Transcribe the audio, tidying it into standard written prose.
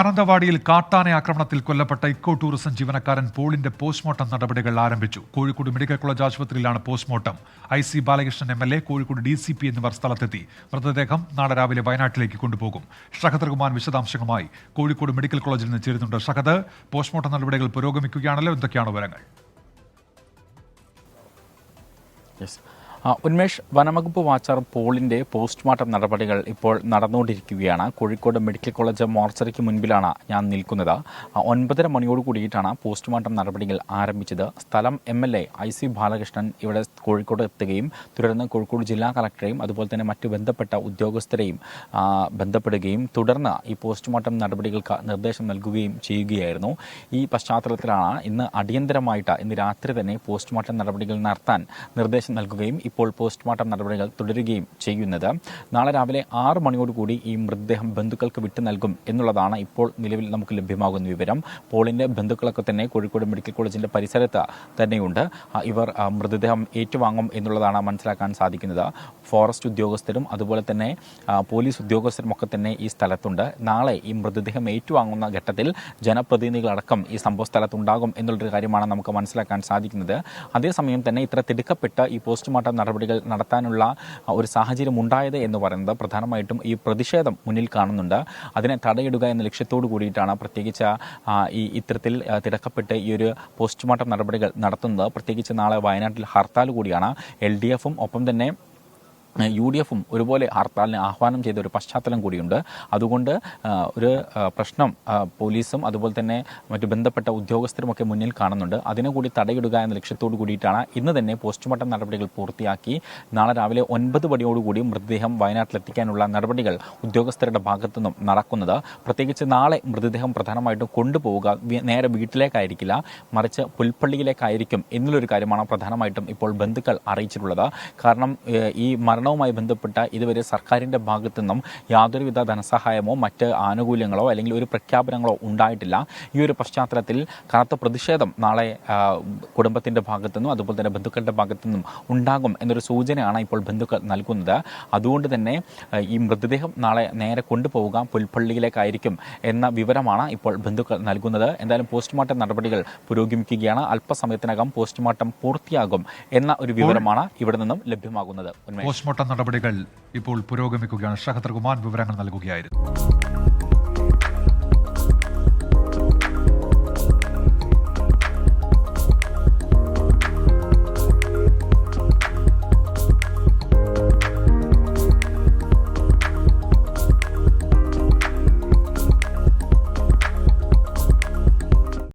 മാനന്തവാടിയിൽ കാട്ടാന ആക്രമണത്തിൽ കൊല്ലപ്പെട്ട ഇക്കോ ടൂറിസം ജീവനക്കാരൻ പോളിന്റെ പോസ്റ്റ്മോർട്ടം നടപടികൾ ആരംഭിച്ചു. കോഴിക്കോട് മെഡിക്കൽ കോളേജ് ആശുപത്രിയിലാണ് postmortem. IC Balakrishnan MLA, Kozhikode DCP എന്നിവർ സ്ഥലത്തെത്തി. മൃതദേഹം നാളെ രാവിലെ വയനാട്ടിലേക്ക് കൊണ്ടുപോകും. ഷഹദ് റഹ്മാൻ വിശദാംശങ്ങളുമായി കോഴിക്കോട് മെഡിക്കൽ കോളേജിൽ നിന്ന് ചേരുന്നുണ്ട്. ഷഹദ്, പോസ്റ്റ്മോർട്ടം നടപടികൾ പുരോഗമിക്കുകയാണല്ലോ, എന്തൊക്കെയാണ് വിവരങ്ങൾ? ഉന്മേഷ്, വനംവകുപ്പ് വാച്ചർ പോളിന്റെ പോസ്റ്റ്മോർട്ടം നടപടികൾ ഇപ്പോൾ നടന്നുകൊണ്ടിരിക്കുകയാണ്. കോഴിക്കോട് മെഡിക്കൽ കോളേജ് മോർച്ചറിക്ക് മുൻപിലാണ് ഞാൻ നിൽക്കുന്നത്. 9:30 മണിയോട് കൂടിയിട്ടാണ് പോസ്റ്റ്മോർട്ടം നടപടികൾ ആരംഭിച്ചത്. സ്ഥലം MLA IC ബാലകൃഷ്ണൻ ഇവിടെ കോഴിക്കോട് എത്തുകയും തുടർന്ന് കോഴിക്കോട് ജില്ലാ കളക്ടറെയും അതുപോലെ തന്നെ മറ്റു ബന്ധപ്പെട്ട ഉദ്യോഗസ്ഥരെയും ബന്ധപ്പെടുകയും തുടർന്ന് ഈ പോസ്റ്റ്മോർട്ടം നടപടികൾക്ക് നിർദ്ദേശം നൽകുകയും ചെയ്യുകയായിരുന്നു. ഈ പശ്ചാത്തലത്തിലാണ് ഇന്ന് അടിയന്തരമായിട്ട് ഇന്ന് രാത്രി തന്നെ പോസ്റ്റ്മോർട്ടം നടപടികൾ നടത്താൻ നിർദ്ദേശം നൽകുകയും ഇപ്പോൾ പോസ്റ്റ്മോർട്ടം നടപടികൾ തുടരുകയും ചെയ്യുന്നത്. നാളെ രാവിലെ 6 മണിയോടുകൂടി ഈ മൃതദേഹം ബന്ധുക്കൾക്ക് വിട്ടു നൽകും എന്നുള്ളതാണ് ഇപ്പോൾ നിലവിൽ നമുക്ക് ലഭ്യമാകുന്ന വിവരം. പോളിന്റെ ബന്ധുക്കളൊക്കെ തന്നെ കോഴിക്കോട് മെഡിക്കൽ കോളേജിന്റെ പരിസരത്ത് തന്നെയുണ്ട്. ഇവർ മൃതദേഹം ഏറ്റുവാങ്ങും എന്നുള്ളതാണ് മനസ്സിലാക്കാൻ സാധിക്കുന്നത്. ഫോറസ്റ്റ് ഉദ്യോഗസ്ഥരും അതുപോലെ തന്നെ പോലീസ് ഉദ്യോഗസ്ഥരും ഒക്കെ തന്നെ ഈ സ്ഥലത്തുണ്ട്. നാളെ ഈ മൃതദേഹം ഏറ്റുവാങ്ങുന്ന ഘട്ടത്തിൽ ജനപ്രതിനിധികളടക്കം ഈ സംഭവ സ്ഥലത്തുണ്ടാകും എന്നുള്ളൊരു കാര്യമാണ് നമുക്ക് മനസ്സിലാക്കാൻ സാധിക്കുന്നത്. അതേസമയം തന്നെ ഇത്ര തിടുക്കപ്പെട്ട് ഈ പോസ്റ്റ്മോർട്ടം നടപടികൾ നടത്താനുള്ള ഒരു സാഹചര്യം ഉണ്ടായത് എന്ന് പറയുന്നത് പ്രധാനമായിട്ടും ഈ പ്രതിഷേധം മുന്നിൽ കാണുന്നുണ്ട്. അതിനെ തടയിടുക എന്ന ലക്ഷ്യത്തോടു കൂടിയിട്ടാണ് പ്രത്യേകിച്ച് ഇത്തരത്തിൽ തിടക്കപ്പെട്ട് ഈ ഒരു പോസ്റ്റ്മോർട്ടം നടപടികൾ നടത്തുന്നത്. പ്രത്യേകിച്ച് നാളെ വയനാട്ടിൽ ഹർത്താൽ കൂടിയാണ്. LDF-ഉം ഒപ്പം തന്നെ UDF-ഉം ഒരുപോലെ ഹർത്താലിന് ആഹ്വാനം ചെയ്ത ഒരു പശ്ചാത്തലം കൂടിയുണ്ട്. അതുകൊണ്ട് ഒരു പ്രശ്നം പോലീസും അതുപോലെ തന്നെ മറ്റു ബന്ധപ്പെട്ട ഉദ്യോഗസ്ഥരുമൊക്കെ മുന്നിൽ കാണുന്നുണ്ട്. അതിനെ കൂടി തടയിടുക എന്ന ലക്ഷ്യത്തോടു കൂടിയിട്ടാണ് ഇന്ന് തന്നെ പോസ്റ്റ്മോർട്ടം നടപടികൾ പൂർത്തിയാക്കി നാളെ രാവിലെ 9 മണിയോടുകൂടി മൃതദേഹം വയനാട്ടിലെത്തിക്കാനുള്ള നടപടികൾ ഉദ്യോഗസ്ഥരുടെ ഭാഗത്തുനിന്നും നടക്കുന്നത്. പ്രത്യേകിച്ച് നാളെ മൃതദേഹം പ്രധാനമായിട്ടും കൊണ്ടുപോവുക നേരെ വീട്ടിലേക്കായിരിക്കില്ല, മറിച്ച് പുൽപ്പള്ളിയിലേക്കായിരിക്കും എന്നുള്ളൊരു കാര്യമാണ് പ്രധാനമായിട്ടും ഇപ്പോൾ ബന്ധുക്കൾ അറിയിച്ചിട്ടുള്ളത്. കാരണം ഈ മരണവുമായി ബന്ധപ്പെട്ട ഇതുവരെ സർക്കാരിൻ്റെ ഭാഗത്തു നിന്നും യാതൊരുവിധ ധനസഹായമോ മറ്റ് ആനുകൂല്യങ്ങളോ അല്ലെങ്കിൽ ഒരു പ്രഖ്യാപനങ്ങളോ ഉണ്ടായിട്ടില്ല. ഈ ഒരു പശ്ചാത്തലത്തിൽ കനത്ത പ്രതിഷേധം നാളെ കുടുംബത്തിൻ്റെ ഭാഗത്തു നിന്നും അതുപോലെ തന്നെ ബന്ധുക്കളുടെ ഭാഗത്തു നിന്നും ഉണ്ടാകും എന്നൊരു സൂചനയാണ് ഇപ്പോൾ ബന്ധുക്കൾ നൽകുന്നത്. അതുകൊണ്ട് തന്നെ ഈ മൃതദേഹം നാളെ നേരെ കൊണ്ടുപോവുക പുൽപ്പള്ളിയിലേക്കായിരിക്കും എന്ന വിവരമാണ് ഇപ്പോൾ ബന്ധുക്കൾ നൽകുന്നത്. എന്തായാലും പോസ്റ്റ്മോർട്ടം നടപടികൾ പുരോഗമിക്കുകയാണ്. അല്പസമയത്തിനകം പോസ്റ്റ്മോർട്ടം പൂർത്തിയാകും എന്ന ഒരു വിവരമാണ് ഇവിടെ നിന്നും ലഭ്യമാകുന്നത്. പോസ്റ്റ്മോർട്ടം നടപടികൾ ഇപ്പോൾ പുരോഗമിക്കുകയാണ്. ഷഹദ് റഹ്മാൻ വിവരങ്ങൾ നൽകുകയായിരുന്നു.